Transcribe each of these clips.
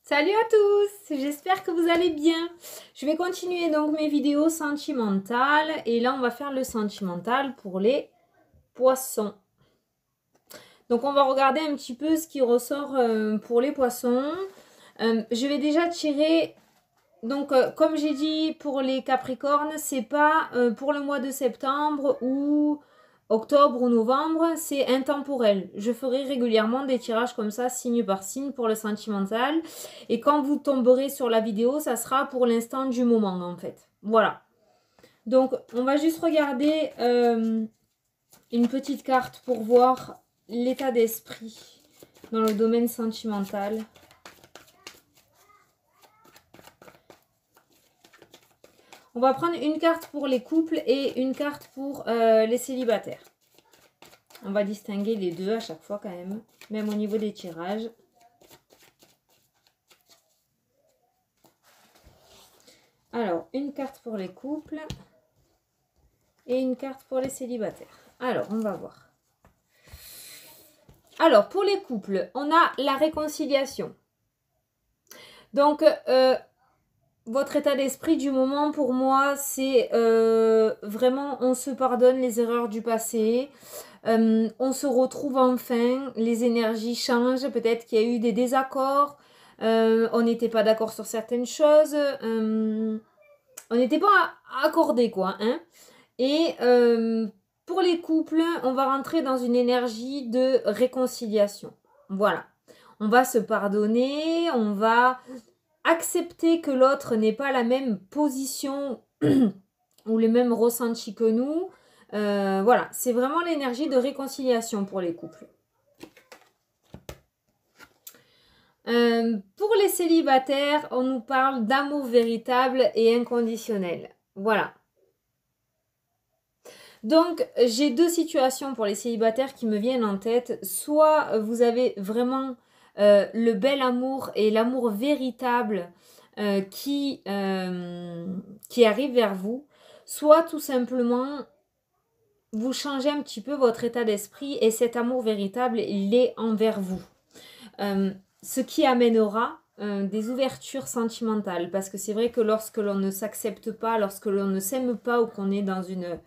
Salut à tous, j'espère que vous allez bien. Je vais continuer donc mes vidéos sentimentales et là on va faire le sentimental pour les poissons. Donc on va regarder un petit peu ce qui ressort pour les poissons. Je vais déjà tirer, donc comme j'ai dit pour les capricornes, c'est pas pour le mois de septembre ou octobre ou novembre, c'est intemporel. Je ferai régulièrement des tirages comme ça, signe par signe pour le sentimental. Et quand vous tomberez sur la vidéo, ça sera pour l'instant du moment en fait. Voilà. Donc on va juste regarder une petite carte pour voir l'état d'esprit dans le domaine sentimental. On va prendre une carte pour les couples et une carte pour les célibataires. On va distinguer les deux à chaque fois quand même au niveau des tirages. Alors, une carte pour les couples et une carte pour les célibataires. Alors, on va voir. Alors, pour les couples, on a la réconciliation. Donc, votre état d'esprit du moment, pour moi, c'est vraiment, on se pardonne les erreurs du passé. On se retrouve enfin, les énergies changent, peut-être qu'il y a eu des désaccords, on n'était pas d'accord sur certaines choses, on n'était pas accordés quoi. Hein. Et pour les couples, on va rentrer dans une énergie de réconciliation. Voilà, on va se pardonner, on va accepter que l'autre n'ait pas la même position ou les mêmes ressentis que nous. Voilà, c'est vraiment l'énergie de réconciliation pour les couples. Pour les célibataires, on nous parle d'amour véritable et inconditionnel. Voilà. Donc, j'ai deux situations pour les célibataires qui me viennent en tête. Soit vous avez vraiment le bel amour et l'amour véritable qui arrive vers vous. Soit tout simplement vous changez un petit peu votre état d'esprit et cet amour véritable, il est envers vous. Ce qui amènera des ouvertures sentimentales. Parce que c'est vrai que lorsque l'on ne s'accepte pas, lorsque l'on ne s'aime pas ou qu'on est dans une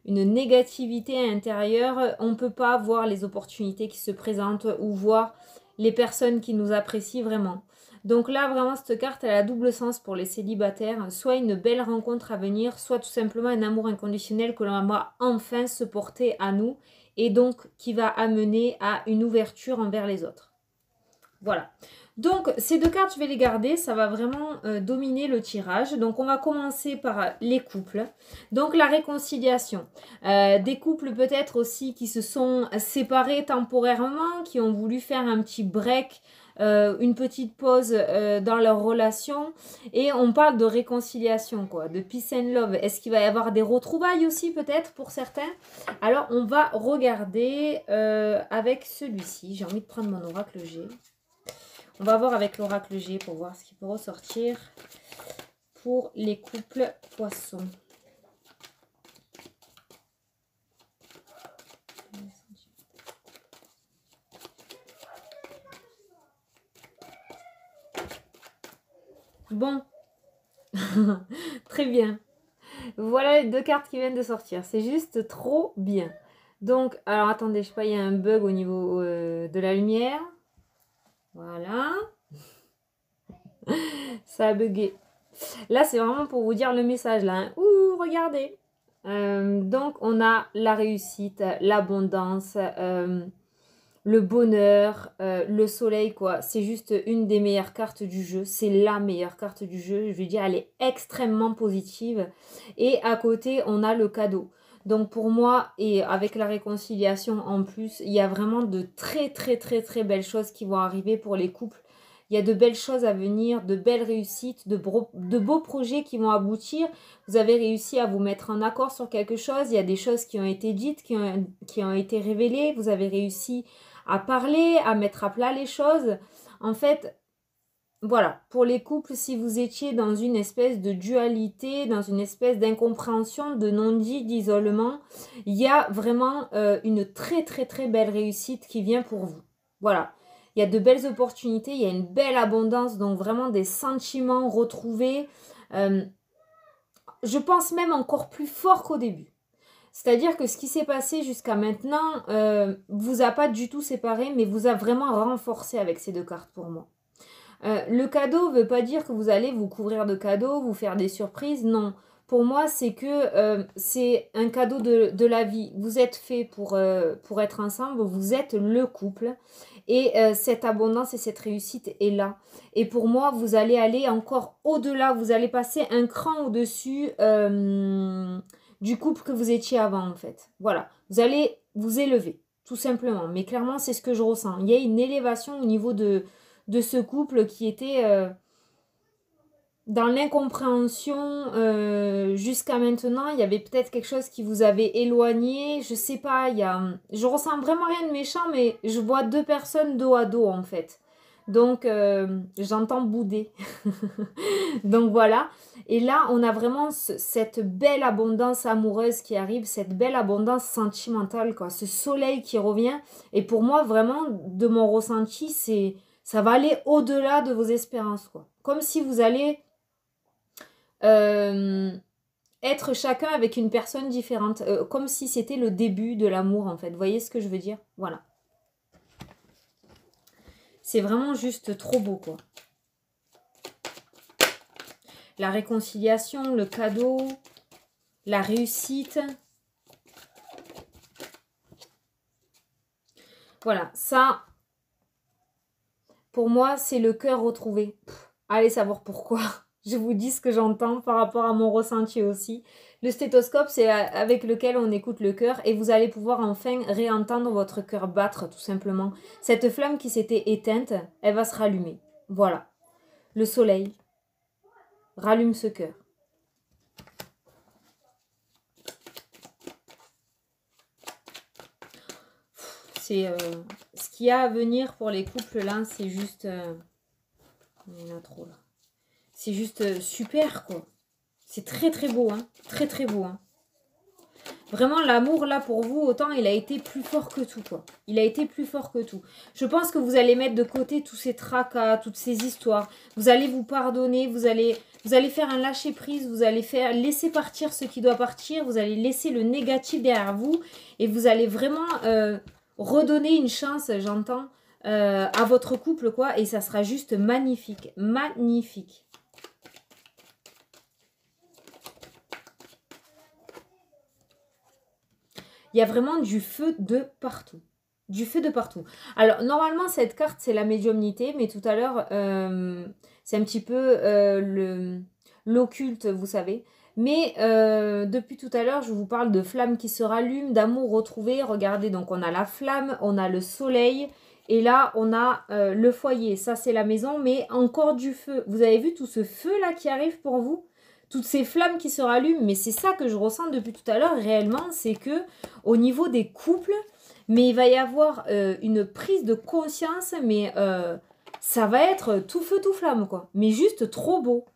négativité intérieure, on ne peut pas voir les opportunités qui se présentent ou voir les personnes qui nous apprécient vraiment. Donc là, vraiment, cette carte, elle a double sens pour les célibataires. Soit une belle rencontre à venir, soit tout simplement un amour inconditionnel que l'on va enfin se porter à nous et donc qui va amener à une ouverture envers les autres. Voilà. Donc, ces deux cartes, je vais les garder. Ça va vraiment dominer le tirage. Donc, on va commencer par les couples. Donc, la réconciliation. Des couples peut-être aussi qui se sont séparés temporairement, qui ont voulu faire un petit break, une petite pause dans leur relation. Et on parle de réconciliation, quoi, de peace and love. Est-ce qu'il va y avoir des retrouvailles aussi peut-être pour certains? Alors, on va regarder avec celui-ci. J'ai envie de prendre mon oracle G. On va voir avec l'oracle G pour voir ce qui peut ressortir pour les couples poissons. Bon, très bien. Voilà les deux cartes qui viennent de sortir. C'est juste trop bien. Donc, alors attendez, je sais pas, il y a un bug au niveau de la lumière. Voilà. Ça a bugué. Là, c'est vraiment pour vous dire le message, là. Hein. Ouh, regardez. Donc, on a la réussite, l'abondance, le bonheur, le soleil, quoi. C'est juste une des meilleures cartes du jeu. C'est la meilleure carte du jeu. Je veux dire, elle est extrêmement positive. Et à côté, on a le cadeau. Donc pour moi, et avec la réconciliation en plus, il y a vraiment de très très très très belles choses qui vont arriver pour les couples. Il y a de belles choses à venir, de belles réussites, de beaux projets qui vont aboutir. Vous avez réussi à vous mettre en accord sur quelque chose. Il y a des choses qui ont été dites, qui ont été révélées. Vous avez réussi à parler, à mettre à plat les choses. En fait, voilà, pour les couples, si vous étiez dans une espèce de dualité, dans une espèce d'incompréhension, de non-dit, d'isolement, il y a vraiment une très très très belle réussite qui vient pour vous. Voilà, il y a de belles opportunités, il y a une belle abondance, donc vraiment des sentiments retrouvés. Je pense même encore plus fort qu'au début. C'est-à-dire que ce qui s'est passé jusqu'à maintenant vous a pas du tout séparé, mais vous a vraiment renforcé avec ces deux cartes pour moi. Le cadeau ne veut pas dire que vous allez vous couvrir de cadeaux, vous faire des surprises, non. Pour moi, c'est que c'est un cadeau de la vie. Vous êtes fait pour être ensemble, vous êtes le couple. Et cette abondance et cette réussite est là. Et pour moi, vous allez aller encore au-delà, vous allez passer un cran au-dessus du couple que vous étiez avant, en fait. Voilà, vous allez vous élever, tout simplement. Mais clairement, c'est ce que je ressens. Il y a une élévation au niveau de ce couple qui était dans l'incompréhension jusqu'à maintenant. Il y avait peut-être quelque chose qui vous avait éloigné, je sais pas, je ressens vraiment rien de méchant, mais je vois deux personnes dos à dos en fait. Donc j'entends bouder. Donc voilà. Et là, on a vraiment cette belle abondance amoureuse qui arrive, cette belle abondance sentimentale, quoi. Ce soleil qui revient. Et pour moi, vraiment, de mon ressenti, ça va aller au-delà de vos espérances, quoi. Comme si vous allez être chacun avec une personne différente. Comme si c'était le début de l'amour, en fait. Vous voyez ce que je veux dire? Voilà. C'est vraiment juste trop beau, quoi. La réconciliation, le cadeau, la réussite. Voilà, ça, pour moi, c'est le cœur retrouvé. Allez savoir pourquoi. Je vous dis ce que j'entends par rapport à mon ressenti aussi. Le stéthoscope, c'est avec lequel on écoute le cœur et vous allez pouvoir enfin réentendre votre cœur battre, tout simplement. Cette flamme qui s'était éteinte, elle va se rallumer. Voilà. Le soleil rallume ce cœur. C'est ce qu'il y a à venir pour les couples là, c'est juste... il y en a trop là. C'est juste super quoi. C'est très très beau, hein. Très très beau, hein. Vraiment, l'amour, là, pour vous, autant, il a été plus fort que tout, quoi. Il a été plus fort que tout. Je pense que vous allez mettre de côté tous ces tracas, toutes ces histoires. Vous allez vous pardonner, vous allez faire un lâcher-prise, vous allez laisser partir ce qui doit partir, vous allez laisser le négatif derrière vous et vous allez vraiment redonner une chance, j'entends, à votre couple, quoi. Et ça sera juste magnifique. Magnifique. Il y a vraiment du feu de partout. Du feu de partout. Alors, normalement, cette carte, c'est la médiumnité, mais tout à l'heure, c'est un petit peu l'occulte, vous savez. Mais depuis tout à l'heure, je vous parle de flammes qui se rallument, d'amour retrouvé. Regardez, donc on a la flamme, on a le soleil, et là, on a le foyer. Ça, c'est la maison, mais encore du feu. Vous avez vu tout ce feu-là qui arrive pour vous ? Toutes ces flammes qui se rallument, mais c'est ça que je ressens depuis tout à l'heure réellement, c'est que au niveau des couples, mais il va y avoir une prise de conscience, mais ça va être tout feu, tout flamme, quoi. Mais juste trop beau,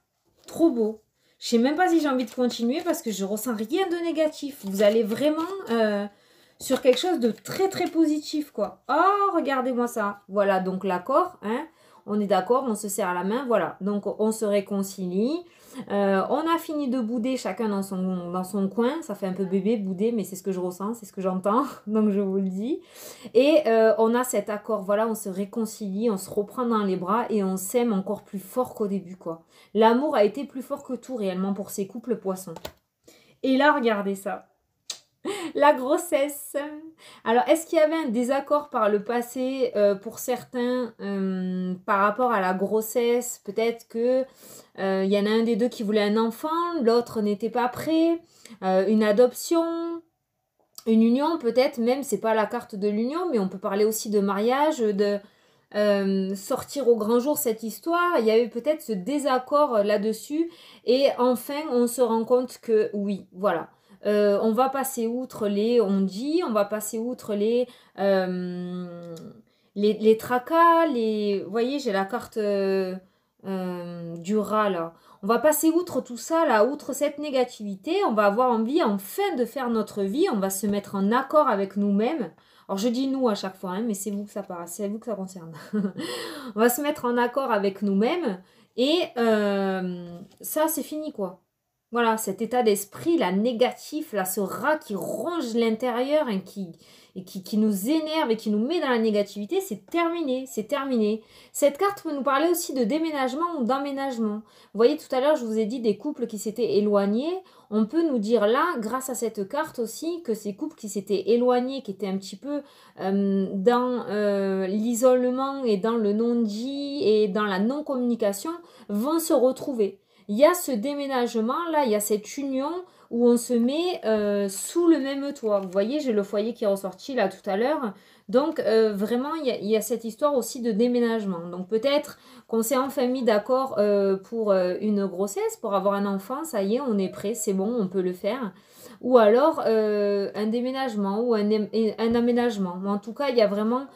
trop beau. Je sais même pas si j'ai envie de continuer parce que je ressens rien de négatif. Vous allez vraiment sur quelque chose de très, très positif, quoi. Oh, regardez-moi ça. Voilà, donc l'accord, hein. On est d'accord, on se serre la main, voilà. Donc, on se réconcilie. On a fini de bouder chacun dans son coin. Ça fait un peu bébé bouder, mais c'est ce que je ressens, c'est ce que j'entends. Donc, je vous le dis. Et on a cet accord, voilà, on se réconcilie, on se reprend dans les bras et on s'aime encore plus fort qu'au début, quoi. L'amour a été plus fort que tout, réellement, pour ces couples poissons. Et là, regardez ça. La grossesse. Alors, est-ce qu'il y avait un désaccord par le passé pour certains par rapport à la grossesse? Peut-être que y en a un des deux qui voulait un enfant, l'autre n'était pas prêt. Une adoption, une union peut-être, même c'est pas la carte de l'union, mais on peut parler aussi de mariage, de sortir au grand jour cette histoire. Il y a eu peut-être ce désaccord là-dessus. Et enfin, on se rend compte que oui, voilà. On va passer outre les on-dit, on va passer outre les tracas, vous voyez, j'ai la carte du rat là. On va passer outre tout ça là, outre cette négativité, on va avoir envie enfin de faire notre vie, on va se mettre en accord avec nous-mêmes. Alors je dis nous à chaque fois, hein, mais c'est vous que ça parle, c'est vous que ça concerne. On va se mettre en accord avec nous-mêmes et ça c'est fini quoi. Voilà, cet état d'esprit, là, négatif, là, ce rat qui ronge l'intérieur et qui nous énerve et qui nous met dans la négativité, c'est terminé, c'est terminé. Cette carte peut nous parler aussi de déménagement ou d'emménagement. Vous voyez, tout à l'heure, je vous ai dit des couples qui s'étaient éloignés. On peut nous dire là, grâce à cette carte aussi, que ces couples qui s'étaient éloignés, qui étaient un petit peu dans l'isolement et dans le non-dit et dans la non-communication, vont se retrouver. Il y a ce déménagement, là, il y a cette union où on se met sous le même toit. Vous voyez, j'ai le foyer qui est ressorti là tout à l'heure. Donc, vraiment, il y a cette histoire aussi de déménagement. Donc, peut-être qu'on s'est enfin mis d'accord pour une grossesse, pour avoir un enfant. Ça y est, on est prêt, c'est bon, on peut le faire. Ou alors, un déménagement ou un aménagement. Mais en tout cas, il y a vraiment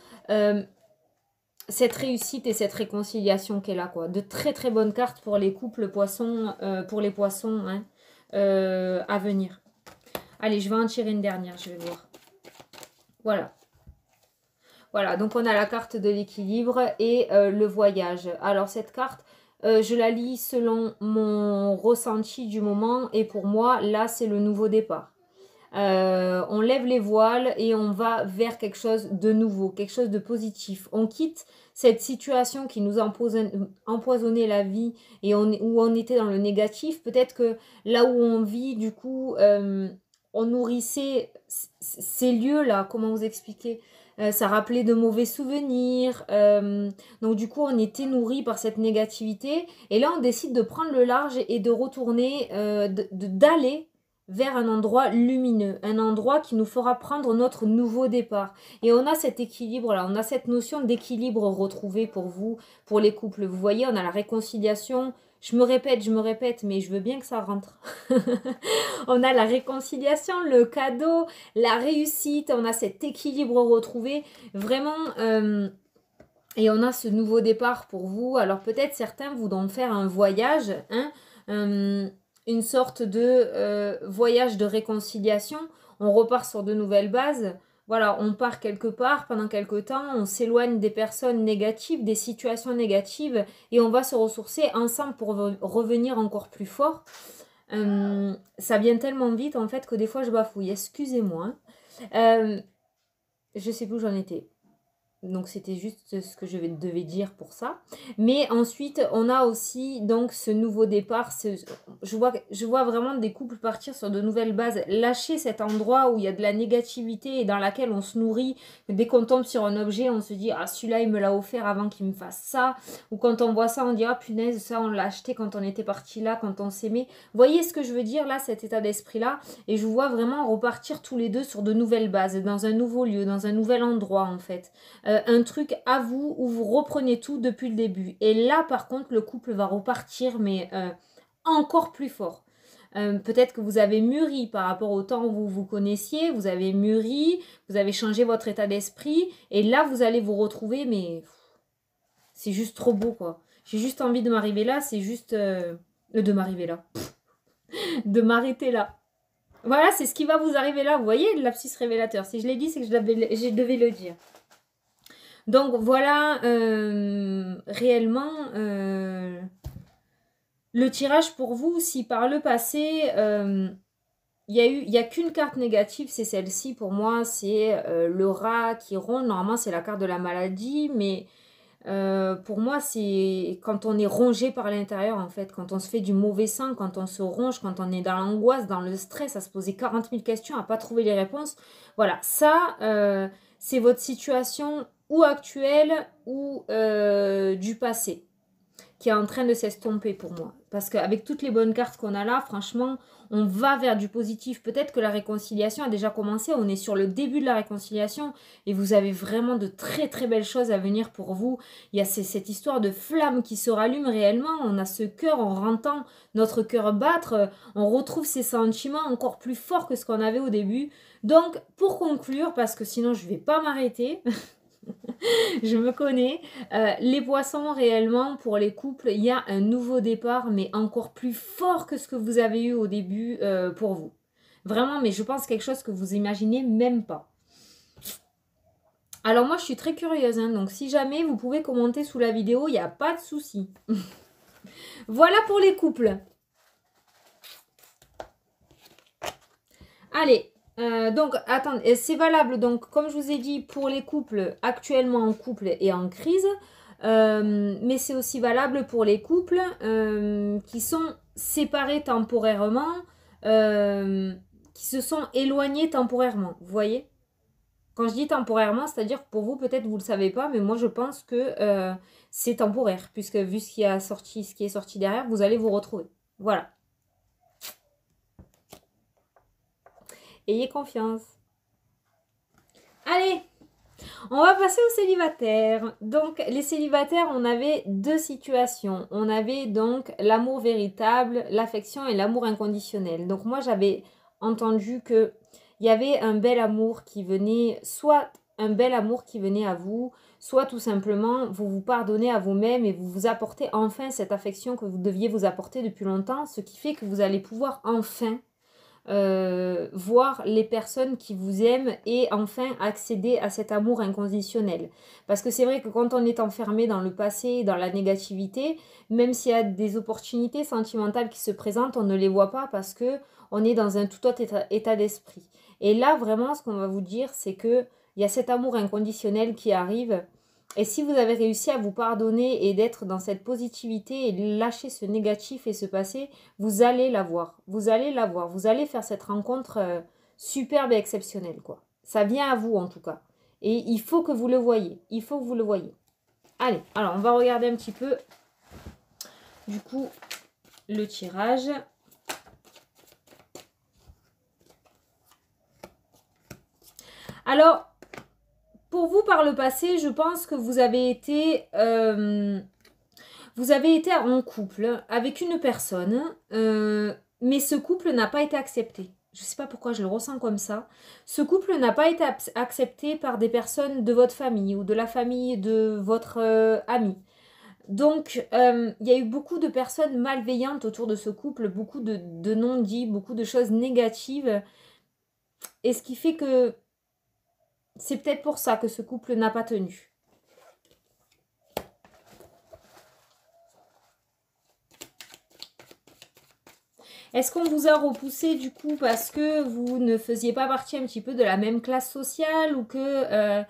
cette réussite et cette réconciliation qui est là, quoi. De très très bonnes cartes pour les couples poissons, pour les poissons hein, à venir. Allez, je vais en tirer une dernière, je vais voir. Voilà. Voilà, donc on a la carte de l'équilibre et le voyage. Alors cette carte, je la lis selon mon ressenti du moment et pour moi, là, c'est le nouveau départ. On lève les voiles et on va vers quelque chose de nouveau, quelque chose de positif. On quitte cette situation qui nous a empoisonné la vie et où on était dans le négatif. Peut-être que là où on vit, du coup, on nourrissait ces lieux-là, comment vous expliquer ça rappelait de mauvais souvenirs. Donc du coup, on était nourri par cette négativité. Et là, on décide de prendre le large et de retourner, d'aller vers un endroit lumineux, un endroit qui nous fera prendre notre nouveau départ. Et on a cet équilibre-là, on a cette notion d'équilibre retrouvé pour vous, pour les couples. Vous voyez, on a la réconciliation. Je me répète, mais je veux bien que ça rentre. On a la réconciliation, le cadeau, la réussite, on a cet équilibre retrouvé. Vraiment... et on a ce nouveau départ pour vous. Alors peut-être certains voudront faire un voyage, hein, une sorte de voyage de réconciliation. On repart sur de nouvelles bases. Voilà, on part quelque part pendant quelque temps, on s'éloigne des personnes négatives, des situations négatives et on va se ressourcer ensemble pour revenir encore plus fort. Ça vient tellement vite en fait que des fois je bafouille, excusez-moi. Je sais plus où j'en étais. Donc c'était juste ce que je devais dire pour ça. Mais ensuite, on a aussi donc ce nouveau départ. Je vois vraiment des couples partir sur de nouvelles bases. Lâcher cet endroit où il y a de la négativité et dans laquelle on se nourrit. Dès qu'on tombe sur un objet, on se dit « Ah, celui-là, il me l'a offert avant qu'il me fasse ça. » Ou quand on voit ça, on dit « Ah, punaise, ça, on l'a acheté quand on était parti là, quand on s'aimait. » Vous voyez ce que je veux dire là, cet état d'esprit-là. Et je vous vois vraiment repartir tous les deux sur de nouvelles bases, dans un nouveau lieu, dans un nouvel endroit en fait. Un truc à vous où vous reprenez tout depuis le début. Et là, par contre, le couple va repartir, mais encore plus fort. Peut-être que vous avez mûri par rapport au temps où vous vous connaissiez, vous avez mûri, vous avez changé votre état d'esprit, et là, vous allez vous retrouver, mais c'est juste trop beau, quoi. J'ai juste envie de m'arriver là, c'est juste... de m'arriver là. De m'arrêter là. Voilà, c'est ce qui va vous arriver là. Vous voyez, le lapsus révélateur. Si je l'ai dit, c'est que je devais le dire. Donc voilà, réellement, le tirage pour vous, si par le passé, il n'y a qu'une carte négative, c'est celle-ci pour moi, c'est le rat qui ronde. Normalement, c'est la carte de la maladie, mais pour moi, c'est quand on est rongé par l'intérieur, en fait, quand on se fait du mauvais sang, quand on se ronge, quand on est dans l'angoisse, dans le stress, à se poser 40 000 questions, à pas trouver les réponses. Voilà, ça, c'est votre situation ou actuelle ou du passé qui est en train de s'estomper pour moi. Parce qu'avec toutes les bonnes cartes qu'on a là, franchement, on va vers du positif. Peut-être que la réconciliation a déjà commencé, on est sur le début de la réconciliation et vous avez vraiment de très très belles choses à venir pour vous. Il y a cette histoire de flamme qui se rallume réellement, on a ce cœur, on entend notre cœur battre, on retrouve ces sentiments encore plus forts que ce qu'on avait au début. Donc, pour conclure, parce que sinon je ne vais pas m'arrêter... Je me connais. Les poissons, réellement, pour les couples, il y a un nouveau départ, mais encore plus fort que ce que vous avez eu au début pour vous. Vraiment, mais je pense quelque chose que vous imaginez même pas. Alors moi, je suis très curieuse, hein, donc si jamais vous pouvez commenter sous la vidéo, il n'y a pas de souci. Voilà pour les couples. Allez, donc attendez, c'est valable, donc comme je vous ai dit, pour les couples actuellement en couple et en crise, mais c'est aussi valable pour les couples qui sont séparés temporairement, qui se sont éloignés temporairement, vous voyez? Quand je dis temporairement, c'est-à-dire que pour vous, peut-être vous ne le savez pas, mais moi je pense que c'est temporaire, puisque vu ce qui est sorti derrière, vous allez vous retrouver. Voilà. Ayez confiance. Allez, on va passer aux célibataires. Donc, les célibataires, on avait deux situations. On avait donc l'amour véritable, l'affection et l'amour inconditionnel. Donc, moi, j'avais entendu que il y avait un bel amour qui venait, soit un bel amour qui venait à vous, soit tout simplement vous vous pardonnez à vous-même et vous vous apportez enfin cette affection que vous deviez vous apporter depuis longtemps, ce qui fait que vous allez pouvoir enfin voir les personnes qui vous aiment et enfin accéder à cet amour inconditionnel. Parce que c'est vrai que quand on est enfermé dans le passé, dans la négativité, même s'il y a des opportunités sentimentales qui se présentent, on ne les voit pas parce que on est dans un tout autre état d'esprit. Et là, vraiment, ce qu'on va vous dire, c'est que il y a cet amour inconditionnel qui arrive. Et si vous avez réussi à vous pardonner et d'être dans cette positivité et lâcher ce négatif et ce passé, vous allez l'avoir. Vous allez l'avoir. Vous allez faire cette rencontre superbe et exceptionnelle, quoi. Ça vient à vous, en tout cas. Et il faut que vous le voyez. Il faut que vous le voyez. Allez, alors on va regarder un petit peu, du coup, le tirage. Alors, pour vous, par le passé, je pense que vous avez été en couple avec une personne, mais ce couple n'a pas été accepté. Je ne sais pas pourquoi je le ressens comme ça. Ce couple n'a pas été accepté par des personnes de votre famille ou de la famille de votre ami. Donc, il y a eu beaucoup de personnes malveillantes autour de ce couple, beaucoup de non-dits, beaucoup de choses négatives. Et ce qui fait que c'est peut-être pour ça que ce couple n'a pas tenu. Est-ce qu'on vous a repoussé du coup parce que vous ne faisiez pas partie un petit peu de la même classe sociale ou que...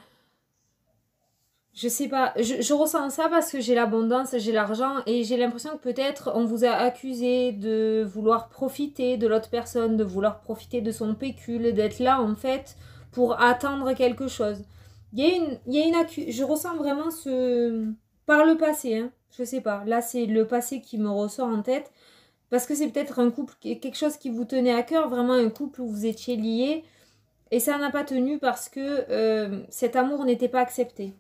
je sais pas, je ressens ça parce que j'ai l'abondance, j'ai l'argent et j'ai l'impression que peut-être on vous a accusé de vouloir profiter de l'autre personne, de vouloir profiter de son pécule, d'être là en fait pour attendre quelque chose. Je ressens vraiment ce... Par le passé, hein, je sais pas, là c'est le passé qui me ressort en tête. Parce que c'est peut-être un couple, quelque chose qui vous tenait à cœur, vraiment un couple où vous étiez liés. Et ça n'a pas tenu parce que cet amour n'était pas accepté.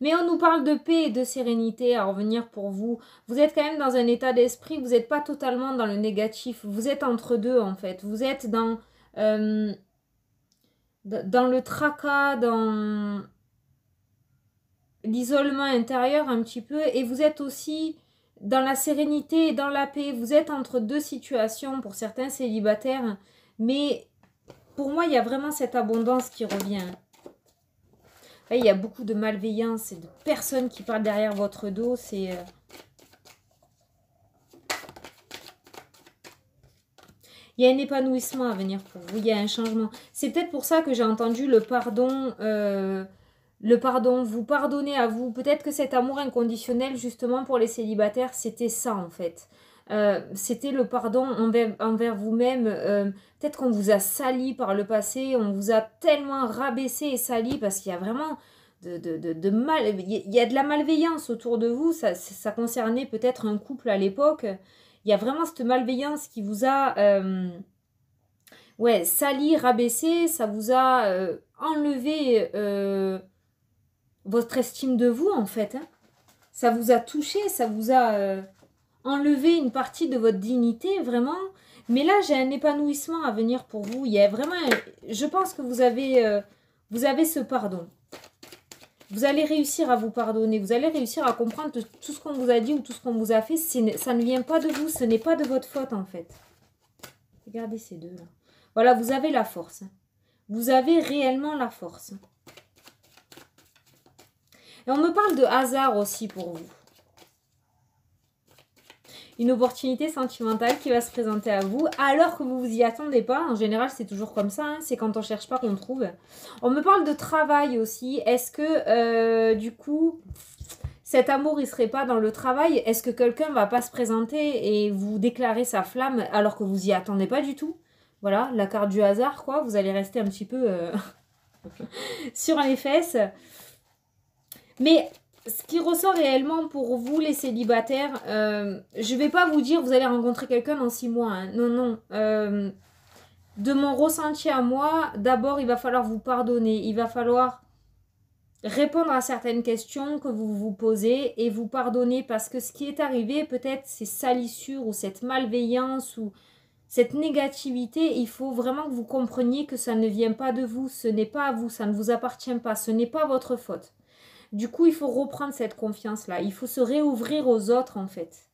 Mais on nous parle de paix et de sérénité à revenir pour vous. Vous êtes quand même dans un état d'esprit, vous n'êtes pas totalement dans le négatif. Vous êtes entre deux en fait. Vous êtes dans le tracas, dans l'isolement intérieur un petit peu. Et vous êtes aussi dans la sérénité et dans la paix. Vous êtes entre deux situations pour certains célibataires. Mais pour moi, il y a vraiment cette abondance qui revient. Là, il y a beaucoup de malveillance et de personnes qui parlent derrière votre dos. C'est... Il y a un épanouissement à venir pour vous. Il y a un changement. C'est peut-être pour ça que j'ai entendu le pardon... Le pardon, vous pardonnez à vous. Peut-être que cet amour inconditionnel, justement, pour les célibataires, c'était ça, en fait. C'était le pardon envers vous-même. Peut-être qu'on vous a sali par le passé, on vous a tellement rabaissé et sali parce qu'il y a vraiment de mal... Il y a de la malveillance autour de vous. Ça concernait peut-être un couple à l'époque. Il y a vraiment cette malveillance qui vous a... ouais, sali, rabaissé. Ça vous a enlevé... votre estime de vous, en fait. Hein. Ça vous a touché, ça vous a enlevé une partie de votre dignité, vraiment. Mais là, j'ai un épanouissement à venir pour vous. Il y a vraiment... Je pense que vous avez ce pardon. Vous allez réussir à vous pardonner. Vous allez réussir à comprendre que tout ce qu'on vous a dit ou tout ce qu'on vous a fait, ça ne vient pas de vous. Ce n'est pas de votre faute, en fait. Regardez ces deux-là. Voilà, vous avez la force. Vous avez réellement la force. Et on me parle de hasard aussi pour vous. Une opportunité sentimentale qui va se présenter à vous alors que vous vous y attendez pas. En général, c'est toujours comme ça. Hein. C'est quand on cherche pas qu'on trouve. On me parle de travail aussi. Est-ce que, du coup, cet amour, il serait pas dans le travail? Est-ce que quelqu'un va pas se présenter et vous déclarer sa flamme alors que vous y attendez pas du tout? Voilà, la carte du hasard, quoi. Vous allez rester un petit peu sur les fesses. Mais ce qui ressort réellement pour vous, les célibataires, je ne vais pas vous dire vous allez rencontrer quelqu'un dans 6 mois. Hein. Non, non. De mon ressenti à moi, d'abord, il va falloir vous pardonner. Il va falloir répondre à certaines questions que vous vous posez et vous pardonner parce que ce qui est arrivé, peut-être, ces salissures ou cette malveillance ou cette négativité, il faut vraiment que vous compreniez que ça ne vient pas de vous. Ce n'est pas à vous, ça ne vous appartient pas. Ce n'est pas votre faute. Du coup, il faut reprendre cette confiance-là. Il faut se réouvrir aux autres, en fait.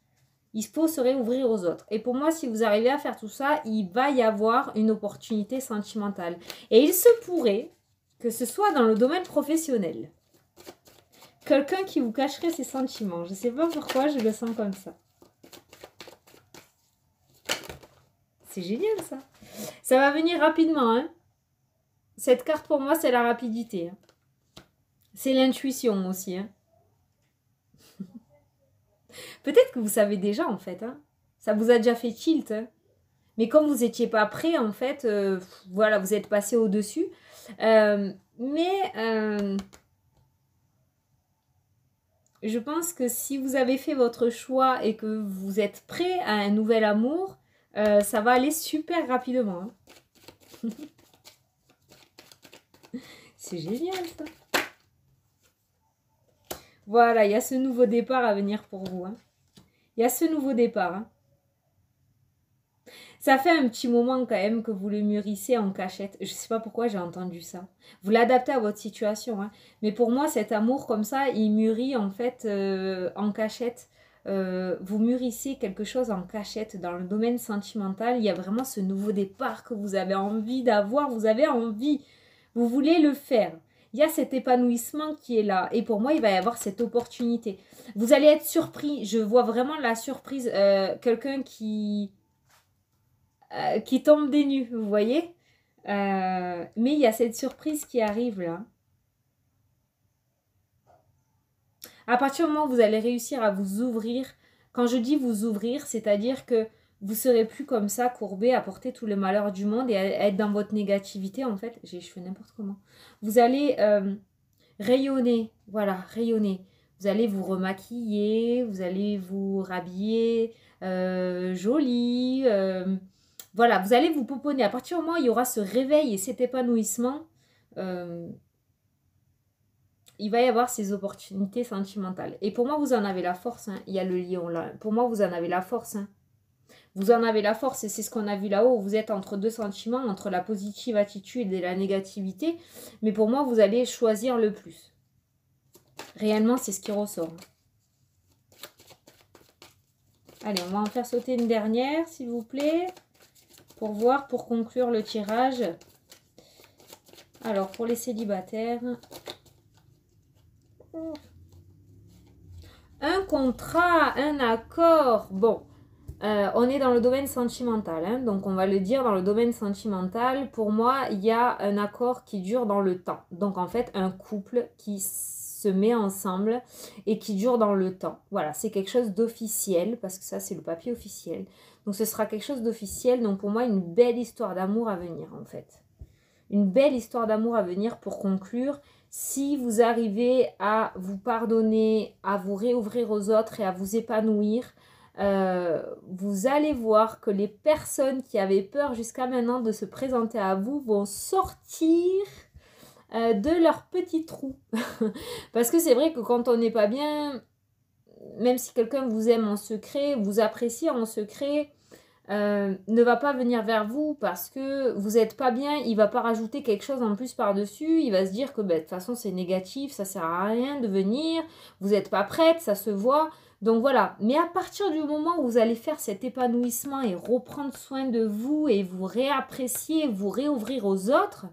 Il faut se réouvrir aux autres. Et pour moi, si vous arrivez à faire tout ça, il va y avoir une opportunité sentimentale. Et il se pourrait que ce soit dans le domaine professionnel. Quelqu'un qui vous cacherait ses sentiments. Je ne sais pas pourquoi, je le sens comme ça. C'est génial, ça. Ça va venir rapidement, hein. Cette carte, pour moi, c'est la rapidité, hein. C'est l'intuition aussi. Hein. Peut-être que vous savez déjà en fait. Hein. Ça vous a déjà fait tilt. Hein. Mais comme vous n'étiez pas prêt en fait, voilà, vous êtes passé au-dessus. Je pense que si vous avez fait votre choix et que vous êtes prêt à un nouvel amour, ça va aller super rapidement. Hein. C'est génial ça. Voilà, il y a ce nouveau départ à venir pour vous. Hein. Il y a ce nouveau départ. Hein. Ça fait un petit moment quand même que vous le mûrissez en cachette. Je ne sais pas pourquoi j'ai entendu ça. Vous l'adaptez à votre situation. Hein. Mais pour moi, cet amour comme ça, il mûrit en fait en cachette. Vous mûrissez quelque chose en cachette dans le domaine sentimental. Il y a vraiment ce nouveau départ que vous avez envie d'avoir. Vous avez envie. Vous voulez le faire. Il y a cet épanouissement qui est là. Et pour moi, il va y avoir cette opportunité. Vous allez être surpris. Je vois vraiment la surprise. Quelqu'un qui tombe des nues, vous voyez. Mais il y a cette surprise qui arrive là. À partir du moment où vous allez réussir à vous ouvrir, quand je dis vous ouvrir, c'est-à-dire que vous ne serez plus comme ça, courbé, à porter tout le malheur du monde et à être dans votre négativité, en fait. Je fais n'importe comment. Vous allez rayonner, voilà, rayonner. Vous allez vous remaquiller, vous allez vous rhabiller joli. Voilà, vous allez vous pouponner. À partir du moment où il y aura ce réveil et cet épanouissement, il va y avoir ces opportunités sentimentales. Et pour moi, vous en avez la force. Hein. Il y a le lion là. Pour moi, vous en avez la force. Hein. Vous en avez la force et c'est ce qu'on a vu là-haut. Vous êtes entre deux sentiments, entre la positive attitude et la négativité. Mais pour moi, vous allez choisir le plus. Réellement, c'est ce qui ressort. Allez, on va en faire sauter une dernière, s'il vous plaît. Pour voir, pour conclure le tirage. Alors, pour les célibataires. Un contrat, un accord. Bon. On est dans le domaine sentimental, hein, donc on va le dire dans le domaine sentimental. Pour moi, il y a un accord qui dure dans le temps. Donc en fait, un couple qui se met ensemble et qui dure dans le temps. Voilà, c'est quelque chose d'officiel, parce que ça, c'est le papier officiel. Donc ce sera quelque chose d'officiel. Donc pour moi, une belle histoire d'amour à venir, en fait. Une belle histoire d'amour à venir pour conclure. Si vous arrivez à vous pardonner, à vous réouvrir aux autres et à vous épanouir, vous allez voir que les personnes qui avaient peur jusqu'à maintenant de se présenter à vous vont sortir de leur petit trou. Parce que c'est vrai que quand on n'est pas bien, même si quelqu'un vous aime en secret, vous apprécie en secret, ne va pas venir vers vous parce que vous n'êtes pas bien, il va pas rajouter quelque chose en plus par-dessus, il va se dire que de toute façon c'est négatif, ça sert à rien de venir, vous n'êtes pas prête, ça se voit. Donc voilà, mais à partir du moment où vous allez faire cet épanouissement et reprendre soin de vous et vous réapprécier, vous réouvrir aux autres,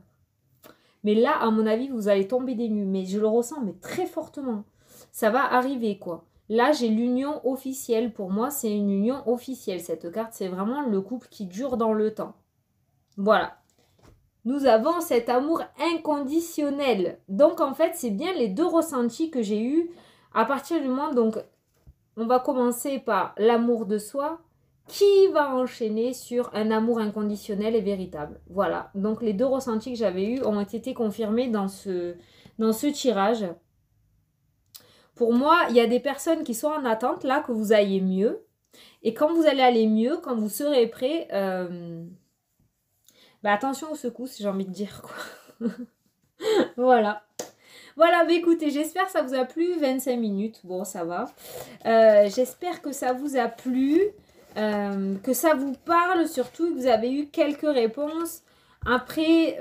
Mais là, à mon avis, vous allez tomber des nues. Mais je le ressens, mais très fortement. Ça va arriver, quoi. Là, j'ai l'union officielle. Pour moi, c'est une union officielle. Cette carte, c'est vraiment le couple qui dure dans le temps. Voilà. Nous avons cet amour inconditionnel. Donc, en fait, c'est bien les deux ressentis que j'ai eus à partir du moment... Donc, on va commencer par l'amour de soi qui va enchaîner sur un amour inconditionnel et véritable. Voilà. Donc, les deux ressentis que j'avais eus ont été confirmés dans ce tirage. Pour moi, il y a des personnes qui sont en attente, là, que vous ayez mieux. Et quand vous allez aller mieux, quand vous serez prêt... bah attention aux secousses, j'ai envie de dire, quoi. Voilà. Voilà, bah écoutez, j'espère que ça vous a plu. 25 minutes, bon, ça va. J'espère que ça vous a plu, que ça vous parle, surtout que vous avez eu quelques réponses. Après,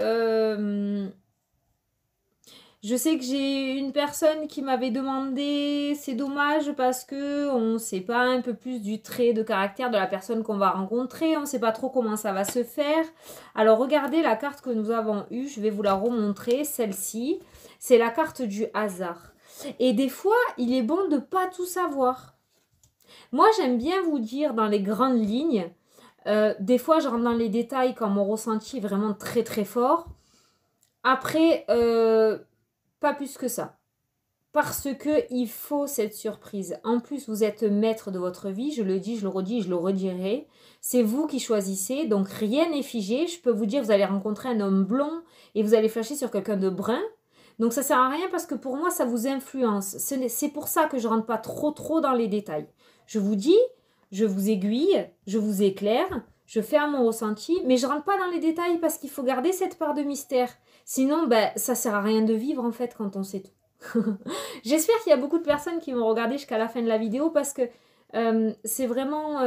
je sais que j'ai une personne qui m'avait demandé, c'est dommage parce que on ne sait pas un peu plus du trait de caractère de la personne qu'on va rencontrer, on ne sait pas trop comment ça va se faire. Alors regardez la carte que nous avons eue, je vais vous la remontrer, celle-ci, c'est la carte du hasard. Et des fois, il est bon de ne pas tout savoir. Moi, j'aime bien vous dire dans les grandes lignes, des fois je rentre dans les détails quand mon ressenti est vraiment très très fort. Après, pas plus que ça. Parce que il faut cette surprise. En plus, vous êtes maître de votre vie. Je le dis, je le redis, je le redirai. C'est vous qui choisissez. Donc, rien n'est figé. Je peux vous dire, vous allez rencontrer un homme blond et vous allez flasher sur quelqu'un de brun. Donc, ça sert à rien parce que pour moi, ça vous influence. C'est pour ça que je rentre pas trop dans les détails. Je vous dis, je vous aiguille, je vous éclaire, je fais à mon ressenti, mais je rentre pas dans les détails parce qu'il faut garder cette part de mystère. Sinon, ben, ça sert à rien de vivre en fait quand on sait tout. J'espère qu'il y a beaucoup de personnes qui vont regarder jusqu'à la fin de la vidéo parce que c'est vraiment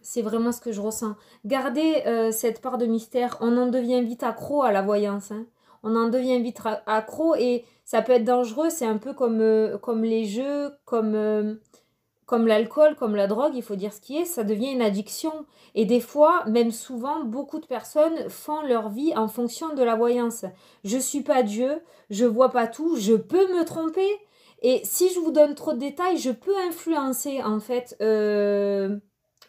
ce que je ressens. Gardez cette part de mystère. On en devient vite accro à la voyance. Hein. On en devient vite accro et ça peut être dangereux. C'est un peu comme les jeux, comme l'alcool, comme la drogue, il faut dire ce qui est, ça devient une addiction. Et des fois, même souvent, beaucoup de personnes font leur vie en fonction de la voyance. Je ne suis pas Dieu, je ne vois pas tout, je peux me tromper. Et si je vous donne trop de détails, je peux influencer en fait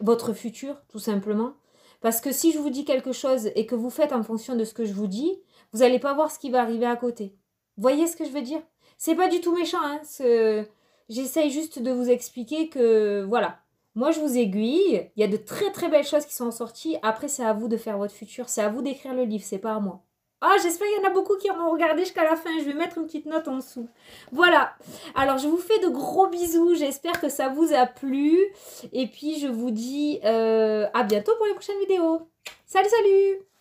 votre futur, tout simplement. Parce que si je vous dis quelque chose et que vous faites en fonction de ce que je vous dis, vous n'allez pas voir ce qui va arriver à côté. Vous voyez ce que je veux dire? C'est pas du tout méchant, hein, j'essaye juste de vous expliquer que, voilà, moi je vous aiguille, il y a de très très belles choses qui sont sorties, après c'est à vous de faire votre futur, c'est à vous d'écrire le livre, c'est pas à moi. Ah, j'espère qu'il y en a beaucoup qui auront regardé jusqu'à la fin, je vais mettre une petite note en dessous. Voilà, alors je vous fais de gros bisous, j'espère que ça vous a plu, et puis je vous dis à bientôt pour les prochaines vidéos. Salut, salut!